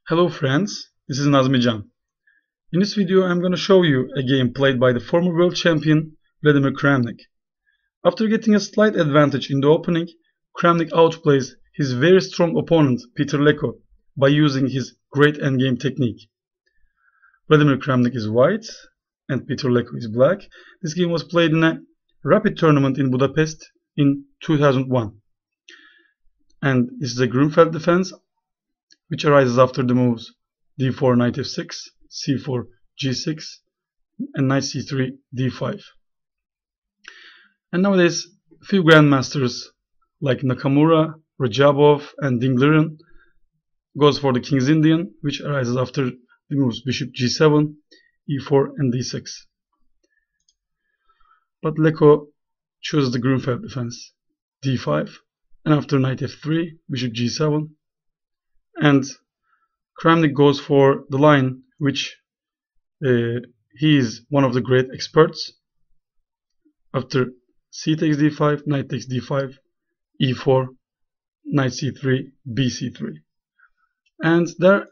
Hello friends, this is Nazmican. In this video I'm going to show you a game played by the former world champion Vladimir Kramnik. After getting a slight advantage in the opening, Kramnik outplays his very strong opponent Peter Leko by using his great endgame technique. Vladimir Kramnik is white and Peter Leko is black. This game was played in a rapid tournament in Budapest in 2001. And this is a Grünfeld Defence, which arises after the moves d4 knight f6, c4 g6, and knight c3 d5. And nowadays, few grandmasters like Nakamura, Rajabov, and Dingleren goes for the King's Indian, which arises after the moves bishop g7, e4, and d6. But Leko chooses the Grünfeld defense, d5, and after knight f3, bishop g7, and Kramnik goes for the line which he is one of the great experts. After c takes d5, knight takes d5, e4, knight c3, bc3. And there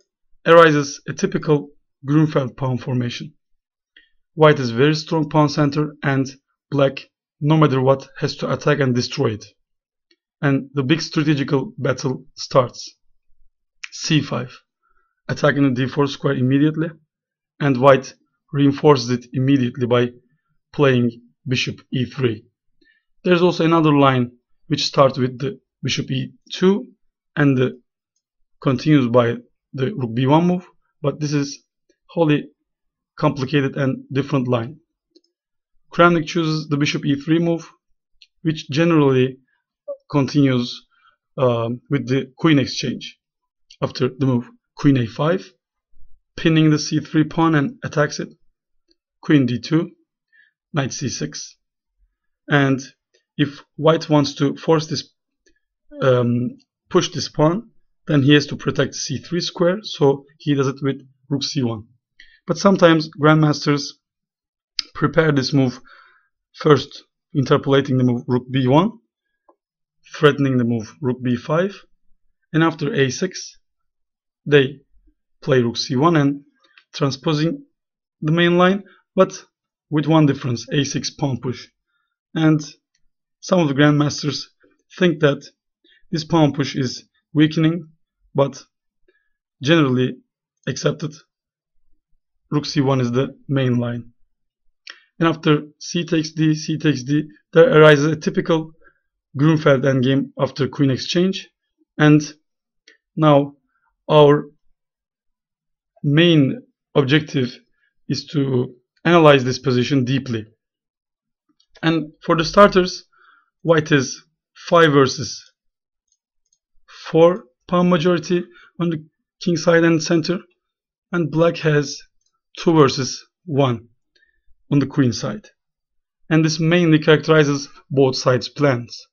arises a typical Grunfeld pawn formation. White has very strong pawn center and black, no matter what, has to attack and destroy it. And the big strategical battle starts. c5, attacking the d4 square immediately, and white reinforces it immediately by playing bishop e3. There's also another line which starts with the bishop e2 and continues by the rook b1 move, but this is wholly complicated and different line. Kramnik chooses the bishop e3 move, which generally continues with the queen exchange. After the move queen a5, pinning the c3 pawn and attacks it, queen d2, knight c6. And if white wants to force this, push this pawn, then he has to protect c3 square, so he does it with rook c1. But sometimes grandmasters prepare this move first, interpolating the move rook b1, threatening the move rook b5, and after a6, they play rook c1 and transposing the main line, but with one difference, a6 pawn push. And some of the grandmasters think that this pawn push is weakening, but generally accepted, rook c1 is the main line. And after c takes d, there arises a typical Grünfeld endgame after queen exchange. And now our main objective is to analyze this position deeply. And for the starters, white is 5 versus 4 pawn majority on the king side and center, and black has 2 versus 1 on the queen side. And this mainly characterizes both sides' plans.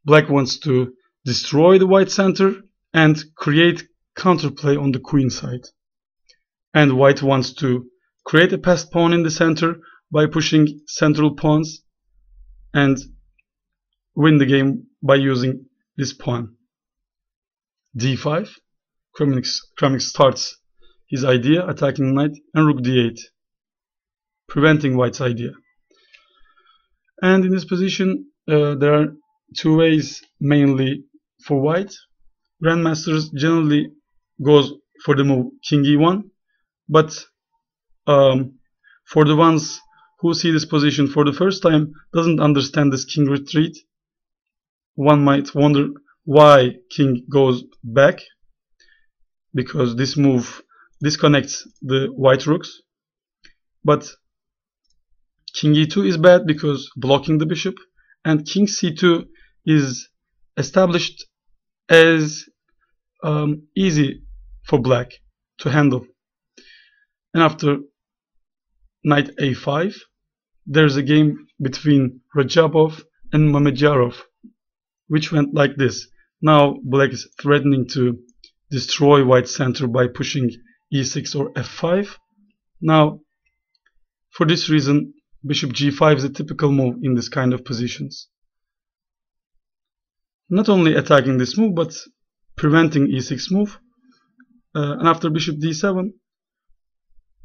Black wants to destroy the white center and create counterplay on the queen side. And white wants to create a passed pawn in the center by pushing central pawns and win the game by using this pawn. d5, Kramnik starts his idea, attacking knight, and rook d8, preventing white's idea. And in this position, there are two ways mainly for white. Grandmasters generally goes for the move king e1, but for the ones who see this position for the first time, doesn't understand this king retreat, one might wonder why king goes back, because this move disconnects the white rooks. But king e2 is bad because blocking the bishop, and king c2 is established as easy for black to handle. And after knight a5, there's a game between Rajabov and Mamedyarov, which went like this. Now black is threatening to destroy white's center by pushing e6 or f5. Now, for this reason, bishop g5 is a typical move in this kind of positions. Not only attacking this move, but preventing e6 move, And after bishop d7,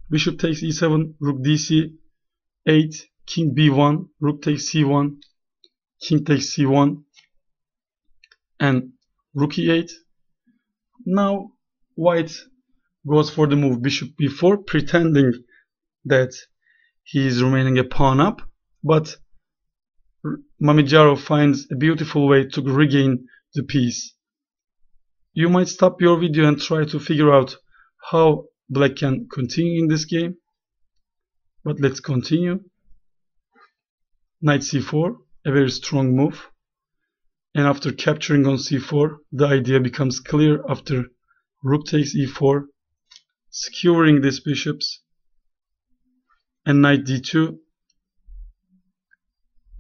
bishop takes e7, rook dc8, king b1, rook takes c1, king takes c1, and rook e8. Now white goes for the move bishop b4, pretending that he is remaining a pawn up, but Mamedyarov finds a beautiful way to regain the piece. You might stop your video and try to figure out how black can continue in this game, but let's continue. Knight c4, a very strong move, and after capturing on c4, the idea becomes clear after rook takes e4, skewering these bishops, and knight d2,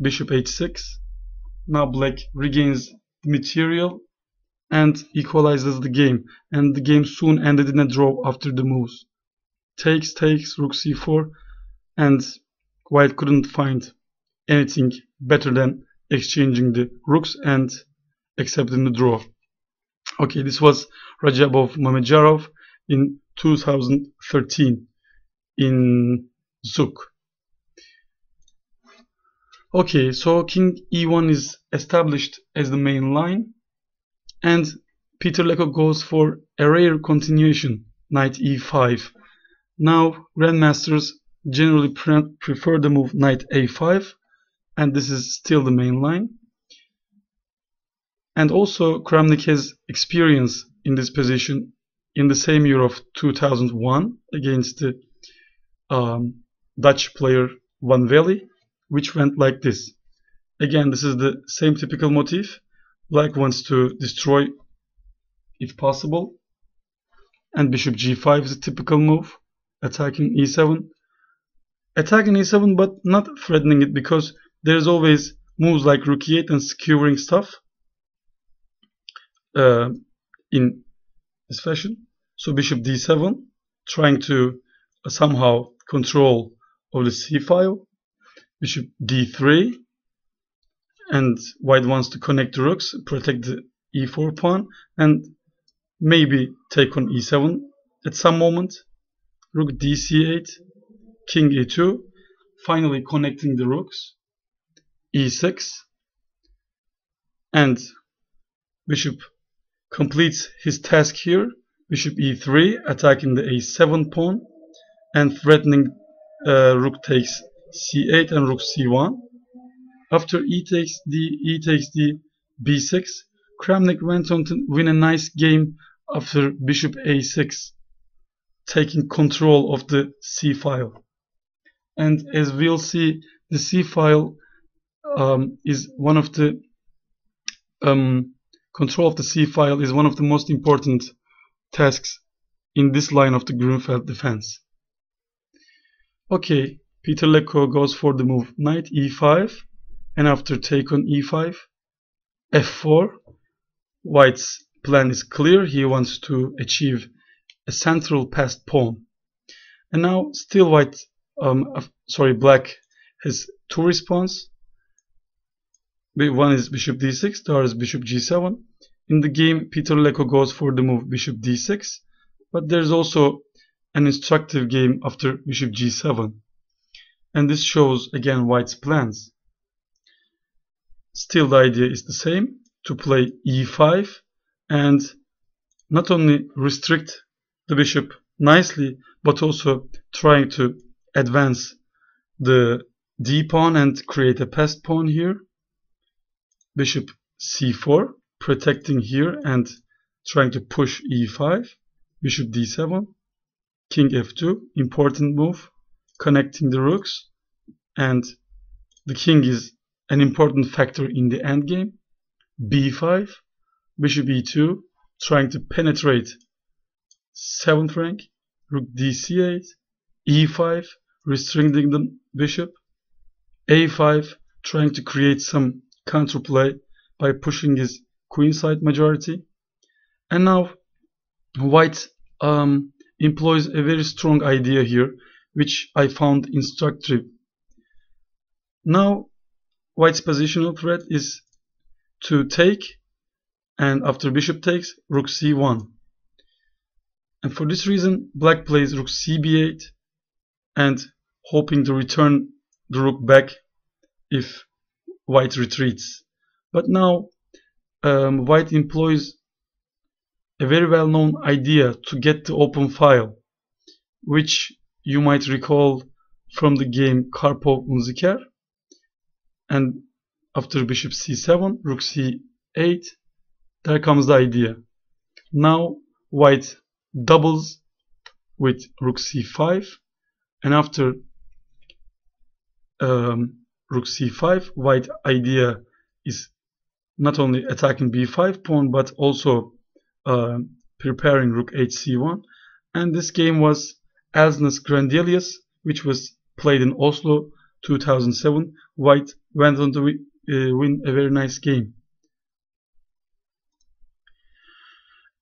bishop h6. Now black regains the material and equalizes the game, and the game soon ended in a draw after the moves. Takes, rook c4, and white couldn't find anything better than exchanging the rooks and accepting the draw. Okay, this was Rajabov Mamedyarov in 2013 in Zug. Okay, so king e1 is established as the main line, and Peter Leko goes for a rare continuation, knight e5. Now grandmasters generally prefer the move knight a5, and this is still the main line. And also Kramnik has experience in this position in the same year of 2001 against the Dutch player Van Velde, which went like this. Again, this is the same typical motif. Black wants to destroy if possible, and bishop g5 is a typical move, attacking e7. Attacking e7 but not threatening it, because there's always moves like rook e8 and skewering stuff in this fashion. So bishop d7, trying to somehow control of the c file. Bishop d3, and white wants to connect the rooks, protect the e4 pawn, and maybe take on e7 at some moment. Rook dc8, king e2, finally connecting the rooks, e6, and bishop completes his task here. Bishop e3, attacking the a7 pawn and threatening rook takes c8 and rook c1. After e takes d, b6, Kramnik went on to win a nice game after bishop a6, taking control of the c file. And as we'll see, the c file is one of the control of the c file is one of the most important tasks in this line of the Grünfeld defense. Okay, Peter Leko goes for the move knight e5, and after take on e5, f4. White's plan is clear. He wants to achieve a central passed pawn. And now still black has two responses. One is bishop d6, the other is bishop g7. In the game, Peter Leko goes for the move bishop d6, but there's also an instructive game after bishop g7. And this shows again white's plans. Still the idea is the same, to play e5 and not only restrict the bishop nicely, but also trying to advance the d pawn and create a passed pawn here. Bishop c4, protecting here and trying to push e5. Bishop d7, king f2, important move, connecting the rooks, and the king is an important factor in the endgame. b5, bishop e2, trying to penetrate 7th rank. Rook dc8, e5, restricting the bishop. a5, trying to create some counterplay by pushing his queenside majority. And now white employs a very strong idea here, which I found instructive. Now white's positional threat is to take, and after bishop takes, rook c1. And for this reason, black plays rook cb8 and hoping to return the rook back if white retreats. But now white employs a very well-known idea to get the open file, which you might recall from the game Karpov Unziker. And after bishop c7, rook c8, there comes the idea. Now white doubles with rook c5, and after rook c5, white idea is not only attacking b5 pawn but also preparing rook hc1. And this game was Elsnes Grandelius, which was played in Oslo 2007. White went on to win a very nice game.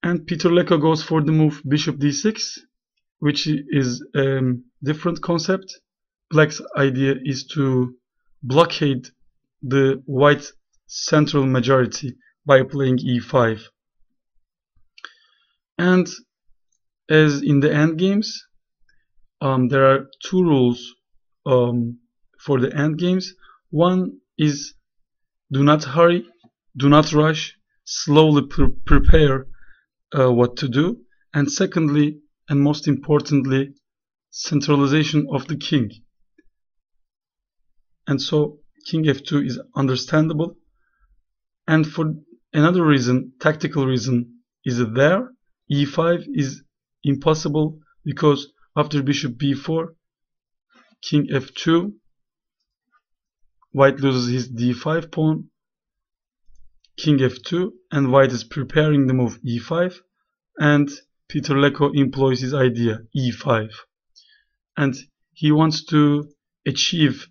And Peter Leko goes for the move bishop d6, which is a different concept. Black's idea is to blockade the white central majority by playing e5. And as in the endgames, there are two rules for the endgames. One is do not hurry, do not rush, slowly prepare what to do. And secondly, and most importantly, centralization of the king. And so king f2 is understandable. And for another reason, tactical reason, is that there e5 is impossible, because after bishop b4, king f2, white loses his d5 pawn, king f2, and white is preparing the move e5, and Peter Leko employs his idea e5, and he wants to achieve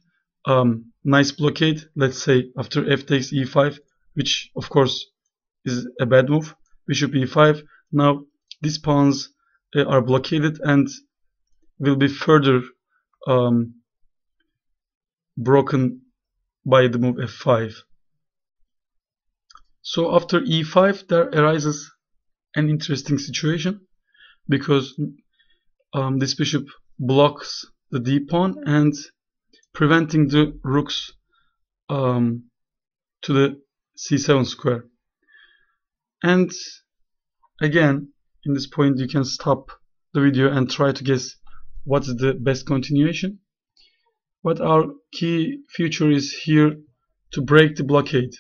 nice blockade, let's say after f takes e5, which of course is a bad move. Bishop e5, now these pawns are blockaded and will be further broken by the move f5. So after e5 there arises an interesting situation, because this bishop blocks the d pawn and preventing the rooks to the c7 square. And again, in this point you can stop the video and try to guess what is the best continuation. But our key feature is here to break the blockade.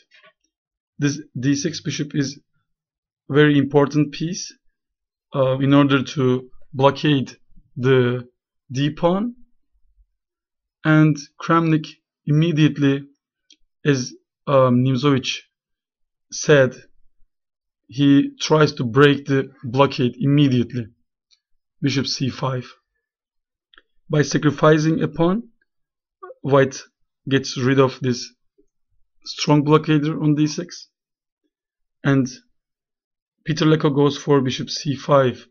This d6 bishop is a very important piece in order to blockade the d pawn. And Kramnik immediately, as Nimzowicz said, he tries to break the blockade immediately. Bishop c5. By sacrificing a pawn, white gets rid of this strong blockader on d6. And Peter Leko goes for bishop c5.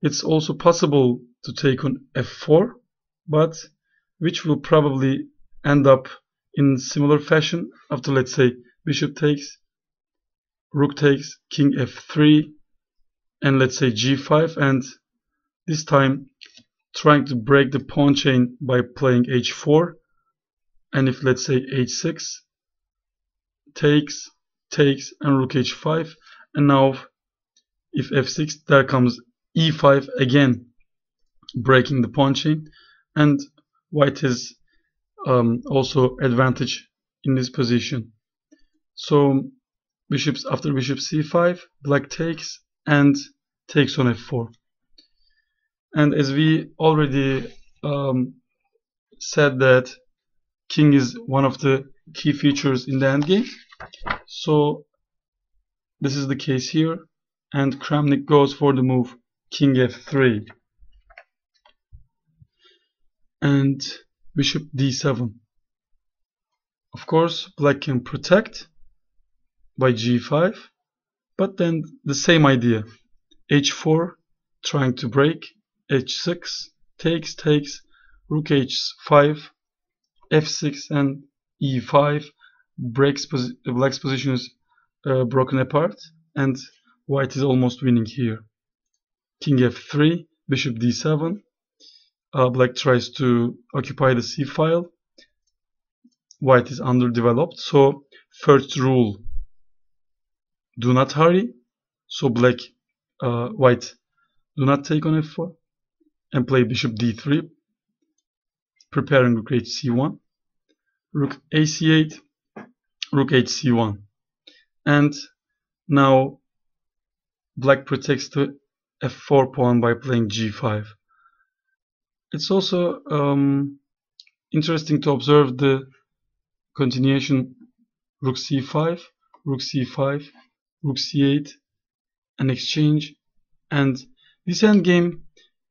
It's also possible to take on f4, but which will probably end up in similar fashion after, let's say, bishop takes, rook takes, king f3, and let's say g5, and this time trying to break the pawn chain by playing h4, and if let's say h6 takes, and rook h5, and now if f6, there comes e5 again, breaking the pawn chain, and white has also advantage in this position. So after bishop c5, black takes and takes on f4. And as we already said that king is one of the key features in the endgame, so this is the case here, and Kramnik goes for the move king f3 and bishop d7. Of course, black can protect by g5, but then the same idea, h4 trying to break, h6 takes, rook h5, f6, and e5 breaks black's position is broken apart, and white is almost winning here. king f3, bishop d7. Black tries to occupy the c file. White is underdeveloped, so first rule, do not hurry. So white do not take on f4 and play bishop d3, preparing rook hc1, rook ac8, rook hc1. And now black protects the f4 pawn by playing g5. It's also interesting to observe the continuation rook c5, rook c5, rook c8, an exchange, and this endgame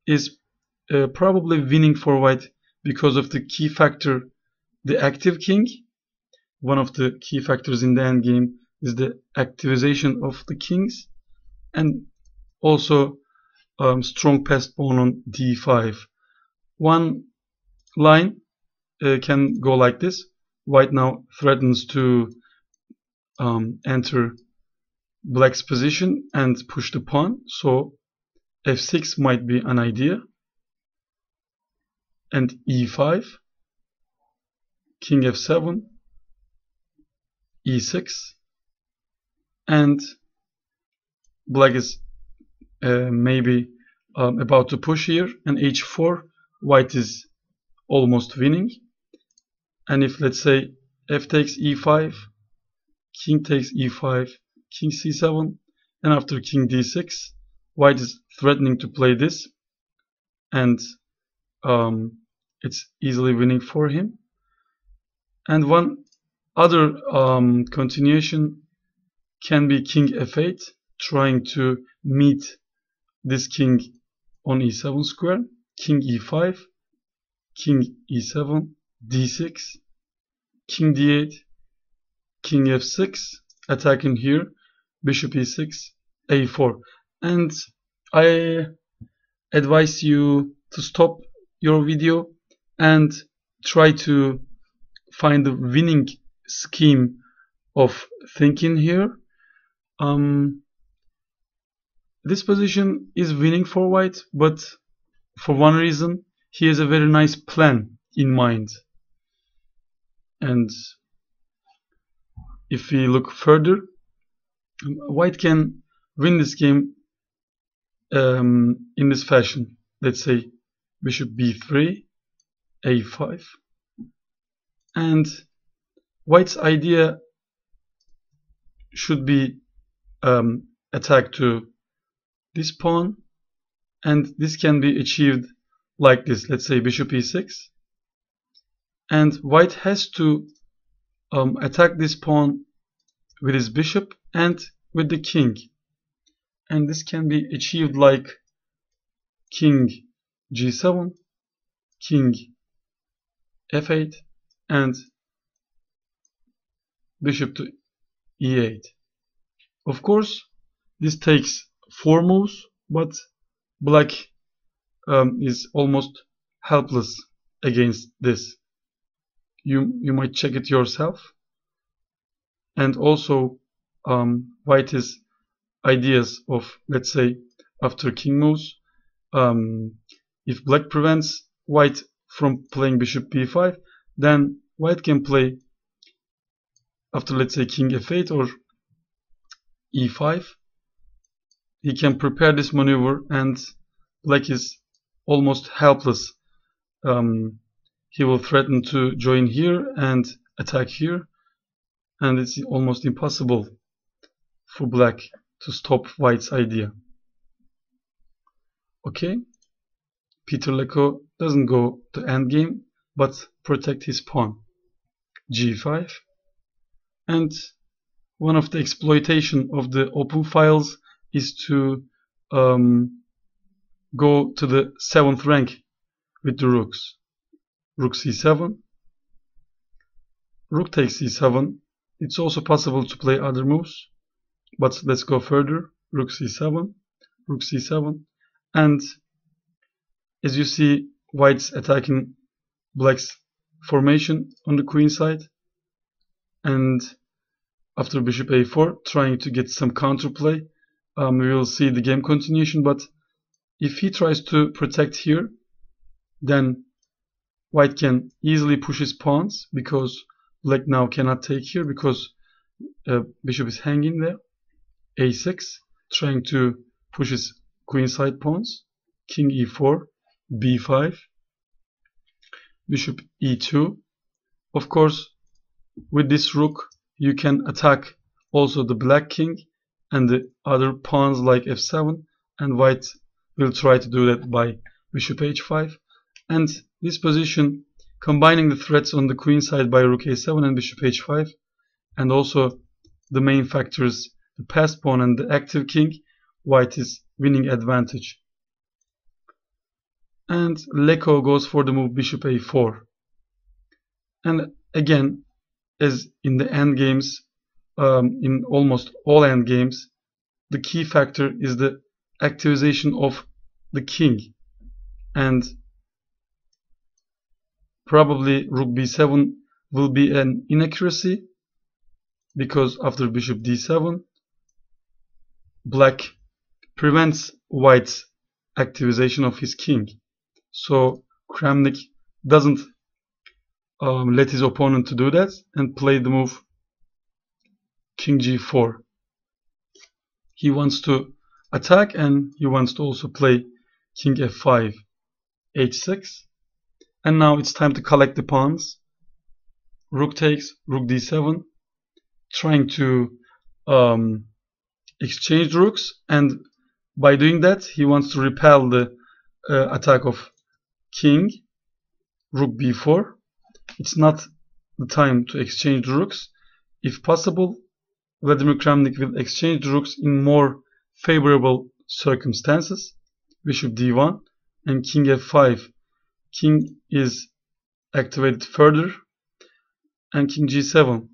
is probably winning for white because of the key factor, the active king. One of the key factors in the endgame is the activization of the kings, and also strong passed pawn on d5. One line can go like this. White now threatens to enter black's position and push the pawn, so f6 might be an idea, and e5, king f7, e6, and black is maybe about to push here, and h4, white is almost winning. And if, let's say, f takes e5, king takes e5, king c7, and after king d6, white is threatening to play this, and it's easily winning for him. And one other continuation can be king f8, trying to meet this king on e7 square, king e5, king e7, d6, king d8, king f6, attacking here, bishop e6, a4. And I advise you to stop your video and try to find the winning scheme of thinking here. This position is winning for white, but for one reason, he has a very nice plan in mind. And if we look further, white can win this game in this fashion. Let's say bishop b3, a5, and white's idea should be attack to this pawn, and this can be achieved like this. Let's say bishop e6, and white has to attack this pawn with his bishop and with the king, and this can be achieved like king g7, king f8, and bishop to e8. Of course, this takes 4 moves, but black is almost helpless against this. You might check it yourself. And also white's ideas of, let's say, after king moves, if black prevents white from playing bishop b5, then white can play after, let's say, king f8 or e5. He can prepare this maneuver, and black is almost helpless. He will threaten to join here and attack here, and it's almost impossible for black to stop white's idea. Okay, Peter Leko doesn't go to endgame, but protect his pawn. g5, and one of the exploitation of the open files is to go to the 7th rank with the rooks. Rook c7, rook takes c7. It's also possible to play other moves, but let's go further. Rook c7, rook c7, and as you see, white's attacking black's formation on the queen side, and after bishop a4, trying to get some counterplay. We will see the game continuation, but If he tries to protect here, then white can easily push his pawns, because black now cannot take here because bishop is hanging there. a6, trying to push his queenside pawns. King e4, b5, bishop e2. Of course, with this rook, you can attack also the black king and the other pawns like f7, and white will try to do that by bishop h5. And this position, combining the threats on the queen side by rook a7 and bishop h5, and also the main factors, the passed pawn and the active king, white is winning advantage. And Leko goes for the move bishop a4. And again, as in the endgames, in almost all endgames, the key factor is the activization of the king. And probably rook b7 will be an inaccuracy, because after bishop d7, black prevents white's activization of his king. So Kramnik doesn't let his opponent to do that and play the move king g4. He wants to attack, and he wants to also play king f5, h6. And now it's time to collect the pawns. Rook takes, rook d7, trying to exchange rooks, and by doing that he wants to repel the attack of king. Rook b4. It's not the time to exchange rooks. If possible, Vladimir Kramnik will exchange the rooks in more favorable circumstances. Bishop d1 and king f5. King is activated further, and king g7.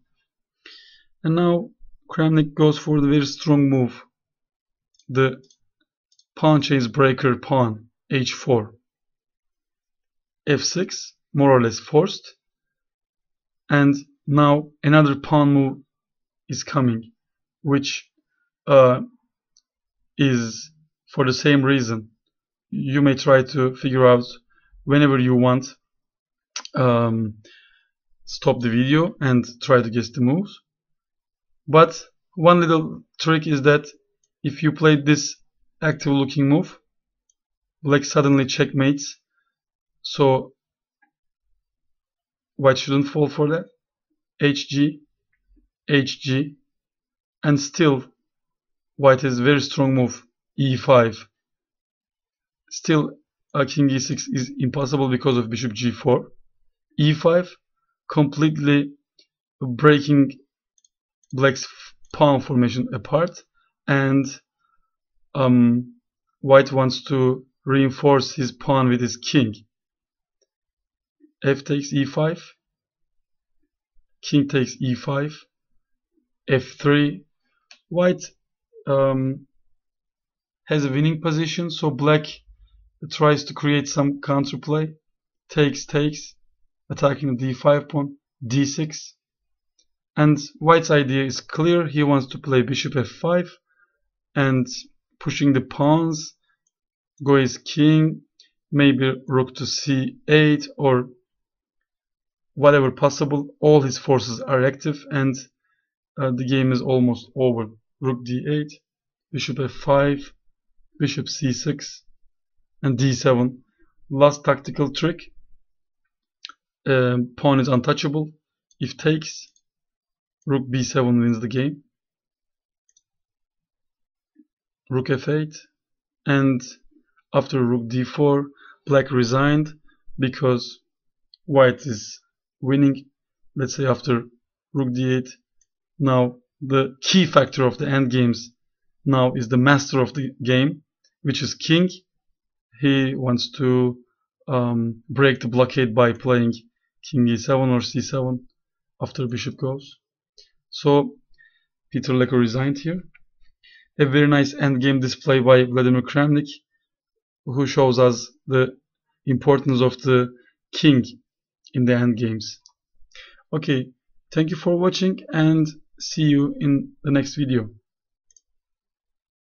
And now Kramnik goes for the very strong move, the pawn chains breaker pawn, h4. f6, more or less forced. And now another pawn move is coming, which is for the same reason. You may try to figure out whenever you want. Stop the video and try to guess the moves. But one little trick is that if you play this active looking move, black suddenly checkmates, so white shouldn't fall for that. hg, hg, and still white has a very strong move, e5. Still king e6 is impossible because of bishop g4. e5, completely breaking black's pawn formation apart, and white wants to reinforce his pawn with his king. F takes e5, king takes e5, f3. White has a winning position, so black tries to create some counterplay. Takes, attacking the d5 pawn, d6. And white's idea is clear. He wants to play bishop f5 and pushing the pawns, go his king, maybe rook to c8 or whatever possible. All his forces are active, and the game is almost over. Rook d8, bishop f5, bishop c6, and d7. Last tactical trick. Pawn is untouchable. If takes, rook b7 wins the game. Rook f8, and after rook d4, black resigned because white is winning. Let's say after rook d8, now the key factor of the endgames now is the master of the game, which is king. He wants to break the blockade by playing king e7 or c7 after bishop goes. So Peter Leko resigned here. A very nice endgame display by Vladimir Kramnik, who shows us the importance of the king in the endgames. Okay, thank you for watching, and see you in the next video.